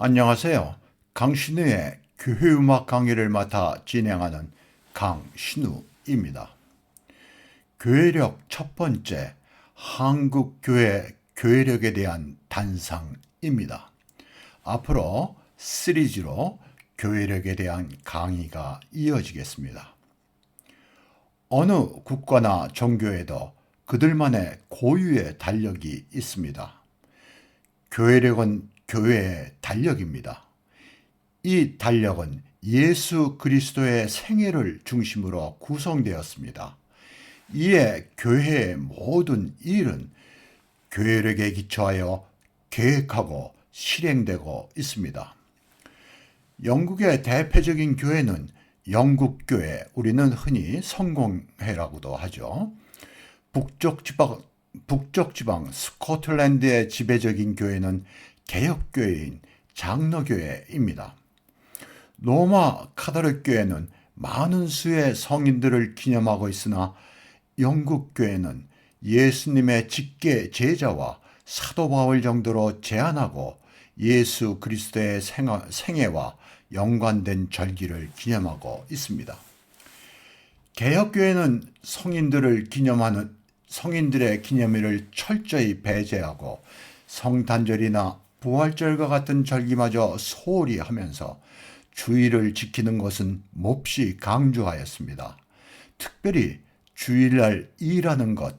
안녕하세요. 강신우의 교회음악 강의를 맡아 진행하는 강신우입니다. 교회력 첫 번째, 한국교회 교회력에 대한 단상입니다. 앞으로 시리즈로 교회력에 대한 강의가 이어지겠습니다. 어느 국가나 종교에도 그들만의 고유의 달력이 있습니다. 교회력은 교회의 달력입니다. 이 달력은 예수 그리스도의 생애를 중심으로 구성되었습니다. 이에 교회의 모든 일은 교회력에 기초하여 계획하고 실행되고 있습니다. 영국의 대표적인 교회는 영국교회, 우리는 흔히 성공회라고도 하죠. 북쪽 지방 스코틀랜드의 지배적인 교회는 개혁교회인 장로교회입니다. 로마 카톨릭 교회는 많은 수의 성인들을 기념하고 있으나 영국 교회는 예수님의 직계 제자와 사도 바울 정도로 제한하고 예수 그리스도의 생애와 연관된 절기를 기념하고 있습니다. 개혁교회는 성인들의 기념일을 철저히 배제하고 성탄절이나 부활절과 같은 절기마저 소홀히 하면서 주일을 지키는 것은 몹시 강조하였습니다. 특별히 주일날 일하는 것,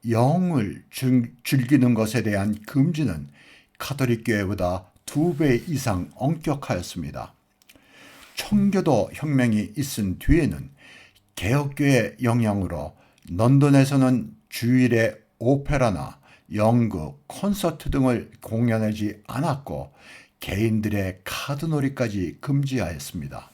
영을 즐기는 것에 대한 금지는 가톨릭 교회보다 2배 이상 엄격하였습니다. 청교도 혁명이 있은 뒤에는 개혁교의 영향으로 런던에서는 주일에 오페라나 연극, 콘서트 등을 공연하지 않았고 개인들의 카드놀이까지 금지하였습니다.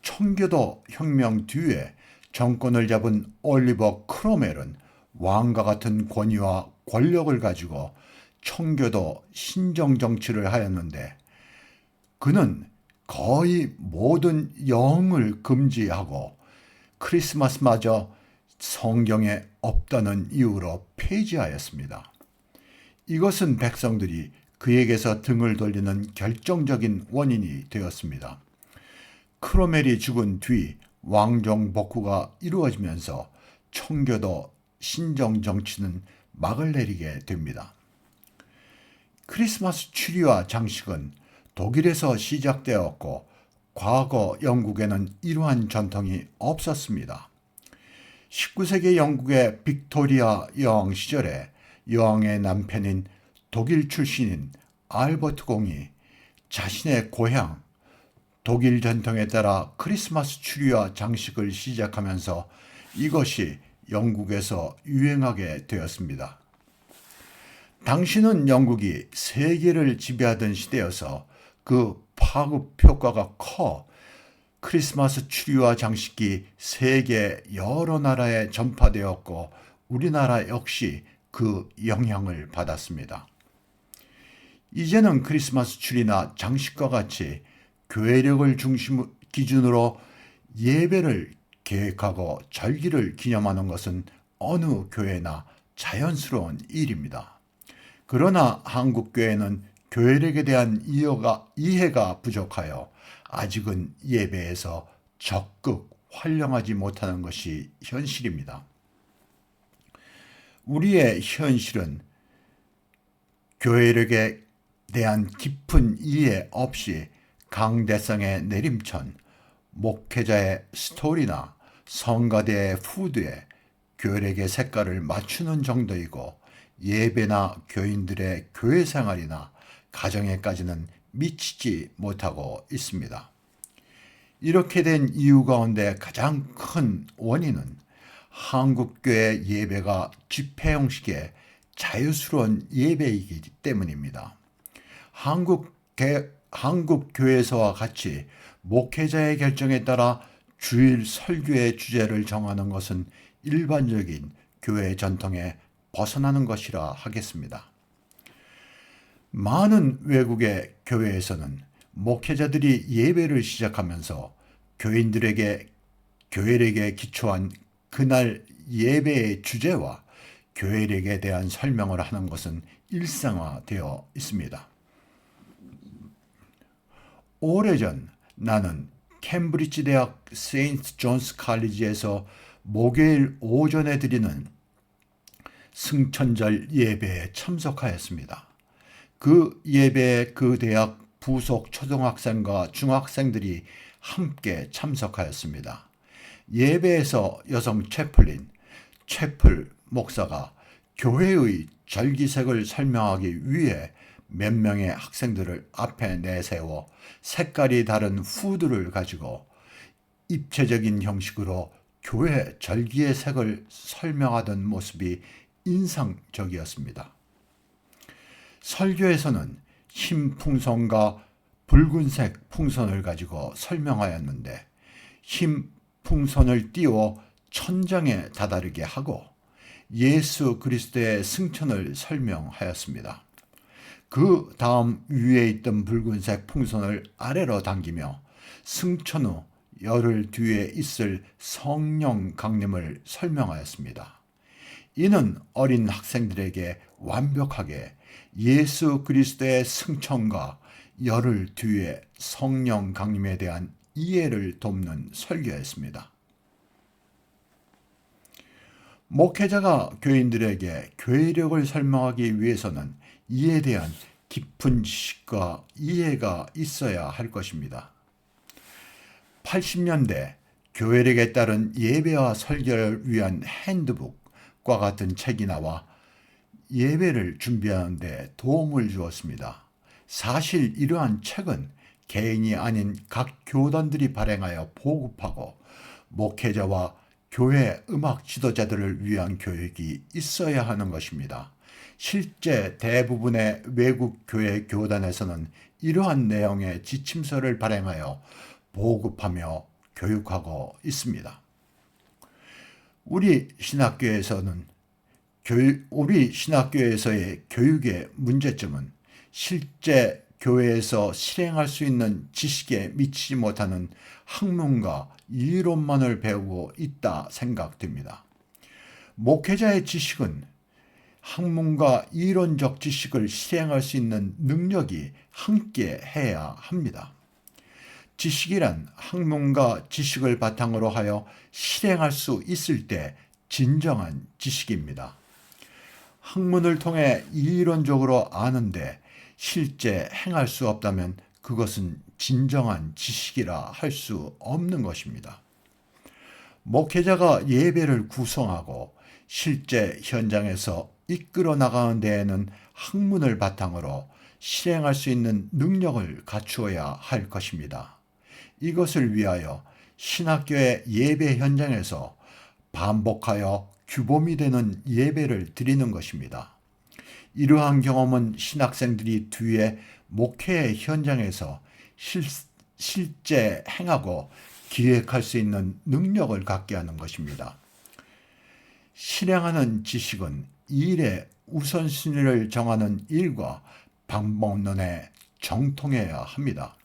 청교도 혁명 뒤에 정권을 잡은 올리버 크로멜은 왕과 같은 권위와 권력을 가지고 청교도 신정정치를 하였는데 그는 거의 모든 영을 금지하고 크리스마스마저 성경에 없다는 이유로 폐지하였습니다. 이것은 백성들이 그에게서 등을 돌리는 결정적인 원인이 되었습니다. 크로멜이 죽은 뒤 왕정 복구가 이루어지면서 청교도 신정 정치는 막을 내리게 됩니다. 크리스마스 추리와 장식은 독일에서 시작되었고 과거 영국에는 이러한 전통이 없었습니다. 19세기 영국의 빅토리아 여왕 시절에 여왕의 남편인 독일 출신인 알버트 공이 자신의 고향 독일 전통에 따라 크리스마스 추리와 장식을 시작하면서 이것이 영국에서 유행하게 되었습니다. 당시는 영국이 세계를 지배하던 시대여서 그 파급 효과가 커 크리스마스 추리와 장식이 세계 여러 나라에 전파되었고 우리나라 역시 그 영향을 받았습니다. 이제는 크리스마스 추리나 장식과 같이 교회력을 기준으로 예배를 계획하고 절기를 기념하는 것은 어느 교회나 자연스러운 일입니다. 그러나 한국 교회는 교회력에 대한 이해가 부족하여 아직은 예배에서 적극 활용하지 못하는 것이 현실입니다. 우리의 현실은 교회력에 대한 깊은 이해 없이 강대상의 내림천, 목회자의 스토리나 성가대의 푸드에 교회력의 색깔을 맞추는 정도이고 예배나 교인들의 교회 생활이나 가정에까지는 미치지 못하고 있습니다. 이렇게 된 이유 가운데 가장 큰 원인은 한국교회 예배가 집회 형식의 자유스러운 예배이기 때문입니다. 한국교회에서와 같이 목회자의 결정에 따라 주일 설교의 주제를 정하는 것은 일반적인 교회 전통에 벗어나는 것이라 하겠습니다. 많은 외국의 교회에서는 목회자들이 예배를 시작하면서 교회력에 기초한 그날 예배의 주제와 교회력에 대한 설명을 하는 것은 일상화되어 있습니다. 오래전 나는 캠브리지 대학 세인트 존스 칼리지에서 목요일 오전에 드리는 승천절 예배에 참석하였습니다. 그 예배에 그 대학 부속 초등학생과 중학생들이 함께 참석하였습니다. 예배에서 여성 채플 목사가 교회의 절기색을 설명하기 위해 몇 명의 학생들을 앞에 내세워 색깔이 다른 후드를 가지고 입체적인 형식으로 교회 절기의 색을 설명하던 모습이 인상적이었습니다. 설교에서는 흰 풍선과 붉은색 풍선을 가지고 설명하였는데 흰 풍선을 띄워 천장에 다다르게 하고 예수 그리스도의 승천을 설명하였습니다. 그 다음 위에 있던 붉은색 풍선을 아래로 당기며 승천 후 열흘 뒤에 있을 성령 강림을 설명하였습니다. 이는 어린 학생들에게 완벽하게 예수 그리스도의 승천과 열흘 뒤에 성령 강림에 대한 이해를 돕는 설교였습니다. 목회자가 교인들에게 교회력을 설명하기 위해서는 이에 대한 깊은 지식과 이해가 있어야 할 것입니다. 80년대 교회력에 따른 예배와 설교를 위한 핸드북과 같은 책이 나와 예배를 준비하는 데 도움을 주었습니다. 사실 이러한 책은 개인이 아닌 각 교단들이 발행하여 보급하고 목회자와 교회 음악 지도자들을 위한 교육이 있어야 하는 것입니다. 실제 대부분의 외국 교회 교단에서는 이러한 내용의 지침서를 발행하여 보급하며 교육하고 있습니다. 우리 신학교에서의 교육의 문제점은 실제 교회에서 실행할 수 있는 지식에 미치지 못하는 학문과 이론만을 배우고 있다 생각됩니다. 목회자의 지식은 학문과 이론적 지식을 실행할 수 있는 능력이 함께 해야 합니다. 지식이란 학문과 지식을 바탕으로 하여 실행할 수 있을 때 진정한 지식입니다. 학문을 통해 이론적으로 아는데 실제 행할 수 없다면 그것은 진정한 지식이라 할 수 없는 것입니다. 목회자가 예배를 구성하고 실제 현장에서 이끌어 나가는 데에는 학문을 바탕으로 실행할 수 있는 능력을 갖추어야 할 것입니다. 이것을 위하여 신학교의 예배 현장에서 반복하여 규범이 되는 예배를 드리는 것입니다. 이러한 경험은 신학생들이 뒤에 목회의 현장에서 실제 행하고 기획할 수 있는 능력을 갖게 하는 것입니다. 실행하는 지식은 일의 우선순위를 정하는 일과 방법론에 정통해야 합니다.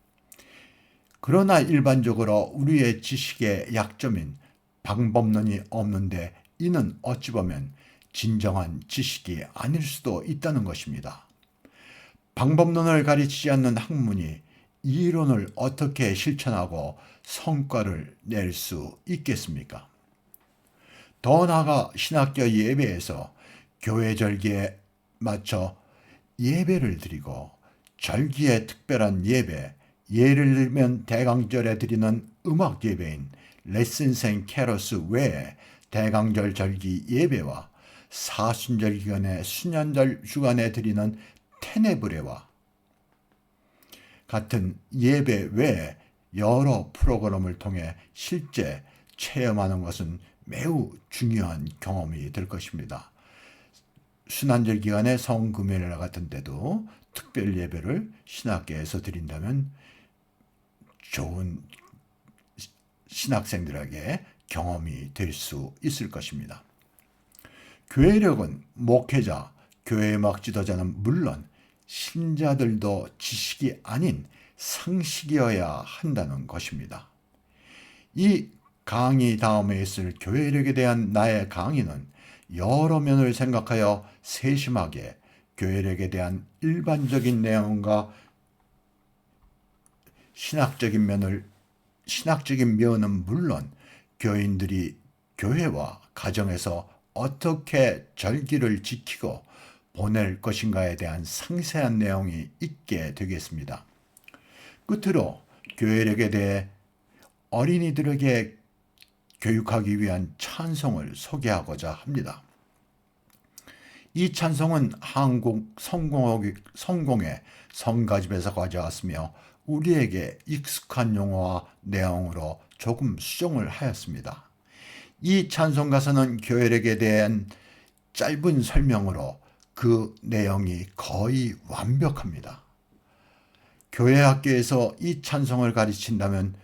그러나 일반적으로 우리의 지식의 약점인 방법론이 없는데 이는 어찌 보면 진정한 지식이 아닐 수도 있다는 것입니다. 방법론을 가르치지 않는 학문이 이론을 어떻게 실천하고 성과를 낼 수 있겠습니까? 더 나아가 신학교 예배에서 교회 절기에 맞춰 예배를 드리고 절기의 특별한 예배, 예를 들면 대강절에 드리는 음악 예배인 레슨생 캐러스 외에 대강절 절기 예배와 사순절 기간의 수년절 주간에 드리는 테네브레와 같은 예배 외에 여러 프로그램을 통해 실제 체험하는 것은 매우 중요한 경험이 될 것입니다. 순환절 기간의 성금요일 같은 데도 특별 예배를 신학교에서 드린다면 좋은 신학생들에게 경험이 될 수 있을 것입니다. 교회력은 목회자, 교회음악 지도자는 물론 신자들도 지식이 아닌 상식이어야 한다는 것입니다. 이 강의 다음에 있을 교회력에 대한 나의 강의는 여러 면을 생각하여 세심하게 교회력에 대한 일반적인 내용과 신학적인 면은 물론 교인들이 교회와 가정에서 어떻게 절기를 지키고 보낼 것인가에 대한 상세한 내용이 있게 되겠습니다. 끝으로 교회력에 대해 어린이들에게 교육하기 위한 찬송을 소개하고자 합니다. 이 찬송은 한국 성공의 성가집에서 가져왔으며 우리에게 익숙한 용어와 내용으로 조금 수정을 하였습니다. 이 찬송 가사는 교회력에 대한 짧은 설명으로 그 내용이 거의 완벽합니다. 교회 학교에서 이 찬송을 가르친다면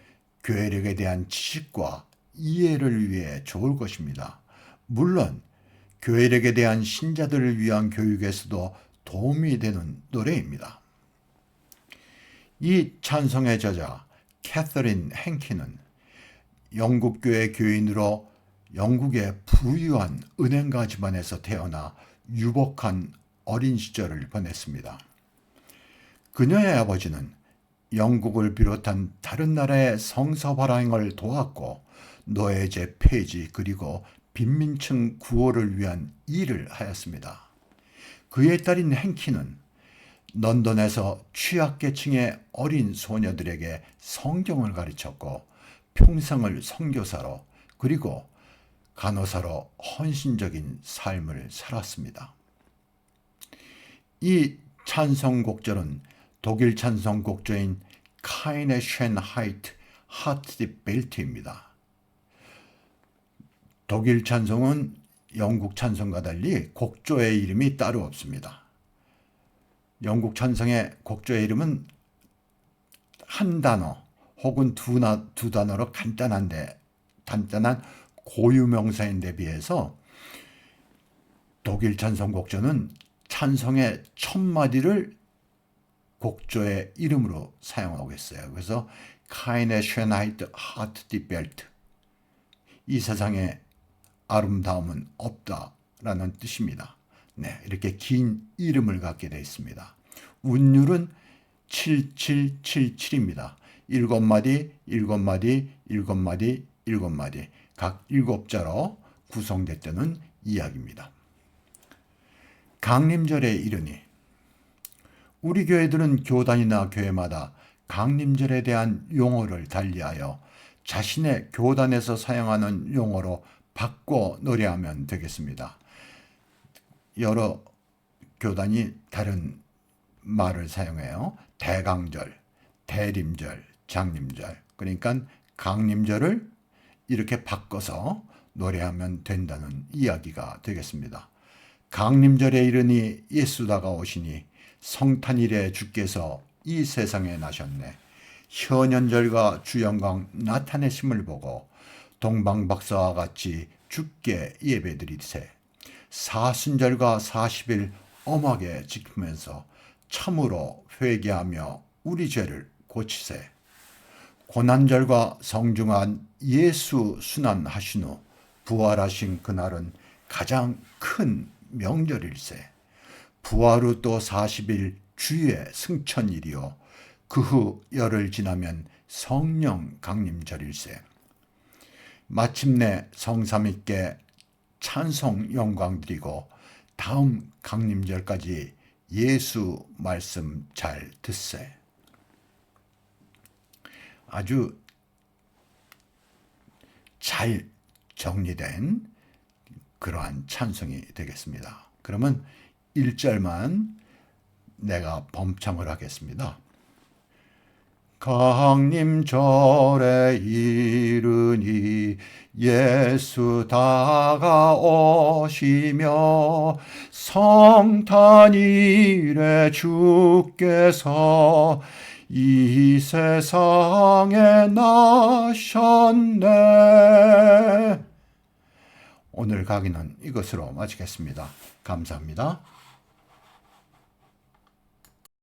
교회력에 대한 지식과 이해를 위해 좋을 것입니다. 물론 교회력에 대한 신자들을 위한 교육에서도 도움이 되는 노래입니다. 이 찬송의 저자 캐서린 행키는 영국 교회 교인으로 영국의 부유한 은행가 집안에서 태어나 유복한 어린 시절을 보냈습니다. 그녀의 아버지는 영국을 비롯한 다른 나라의 성서 발행을 도왔고 노예제 폐지 그리고 빈민층 구호를 위한 일을 하였습니다. 그의 딸인 행키는 런던에서 취약계층의 어린 소녀들에게 성경을 가르쳤고 평생을 선교사로 그리고 간호사로 헌신적인 삶을 살았습니다. 이 찬송곡절은 독일 찬송곡조인 카이네 쉔하이트 하트디벨트입니다. 독일 찬송은 영국 찬송과 달리 곡조의 이름이 따로 없습니다. 영국 찬송의 곡조의 이름은 한 단어 혹은 두 단어로 간단한 고유명사인데 비해서 독일 찬송 곡조는 찬송의 첫 마디를 곡조의 이름으로 사용하고 있어요. 그래서 카이네 쉔하이트 하트디벨트, 이 세상에 아름다움은 없다라는 뜻입니다. 네, 이렇게 긴 이름을 갖게 되어 있습니다. 운율은 7777입니다. 7마디, 7마디, 7마디, 7마디 각 7자로 구성됐다는 이야기입니다. 강림절에 이르니 우리 교회들은 교단이나 교회마다 강림절에 대한 용어를 달리하여 자신의 교단에서 사용하는 용어로 바꿔 노래하면 되겠습니다. 여러 교단이 다른 말을 사용해요. 대강절, 대림절, 장림절. 그러니까 강림절을 이렇게 바꿔서 노래하면 된다는 이야기가 되겠습니다. 강림절에 이르니 예수 다가오시니 성탄일에 주께서 이 세상에 나셨네. 현현절과 주영광 나타내심을 보고 동방박사와 같이 주께 예배드리세. 사순절과 40일 엄하게 지키면서 참으로 회개하며 우리 죄를 고치세. 고난절과 성중한 예수 순환하신 후 부활하신 그날은 가장 큰 명절일세. 부활 후 또 40일 주의 승천일이요 그 후 열흘 지나면 성령 강림절일세. 마침내 성삼위께 찬송 영광 드리고 다음 강림절까지 예수 말씀 잘 듣세. 아주 잘 정리된 그러한 찬송이 되겠습니다. 그러면 1절만 내가 범창을 하겠습니다. 강림절에 이르니 예수 다가오시며 성탄일에 주께서 이 세상에 나셨네. 오늘 강의는 이것으로 마치겠습니다. 감사합니다.